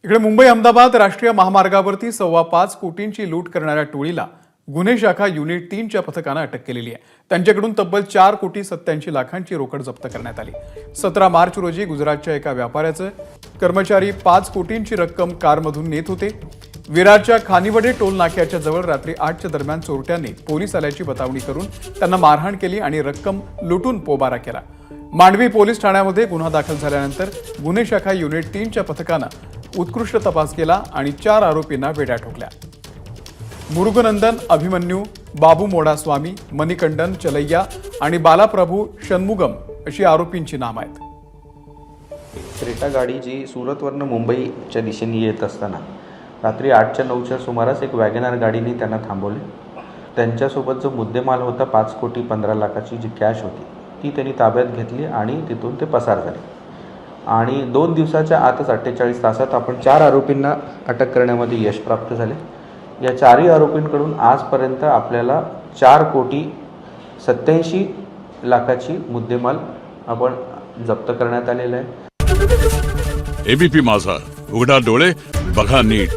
इकडे मुंबई अहमदाबाद राष्ट्रीय महामार्गावरती 5.25 कोटींची लूट करणाऱ्या टोळीला गुन्हे शाखा युनिट 3च्या पथकानं अटक केलेली आहे। त्यांच्याकडून तब्बल 4,87,00,000ची रोकड जप्त करण्यात आली। 17 मार्च रोजी गुजरातच्या एका व्यापाऱ्याचे कर्मचारी 5 कोटींची रक्कम कारमधून नेत होते। विरारच्या खानिवडे टोल नाक्याच्या जवळ रात्री 8च्या दरम्यान चोरट्यांनी पोलीस आल्याची बतावणी करून त्यांना मारहाण केली आणि रक्कम लुटून पोबारा केला। मांडवी पोलीस ठाण्यामध्ये गुन्हा दाखल झाल्यानंतर गुन्हे शाखा युनिट 3च्या पथकानं उत्कृष्ट तपास केला आणि 4 आरोपींना वेड्या ठोकल्या। मुरुगनंदन अभिमन्यू, बाबू मोडास्वामी, मणिकंडन चलैया आणि बालाप्रभू षणमुगम अशी आरोपींची नाव आहेत। क्रेटा गाडी जी सुरतवरून मुंबईच्या दिशेने येत असताना रात्री 8च्या 9च्या सुमारास एक वॅगनआर गाडीने त्यांना थांबवले। त्यांच्यासोबत जो मुद्देमाल होता 5,15,00,000ची जी कॅश होती ती त्यांनी ताब्यात घेतली आणि तिथून ते पसार झाले। आणि 2 दिवसाच्या आतच 48 तासात आपण 4 आरोपींना अटक करण्यामध्ये यश प्राप्त झाले। या 4ही आरोपींकडून आजपर्यंत आपल्याला 4,87,00,000ची मुद्देमाल आपण जप्त करण्यात आलेला आहे। एबीपी माझा, उघडा डोळे बघा नीट।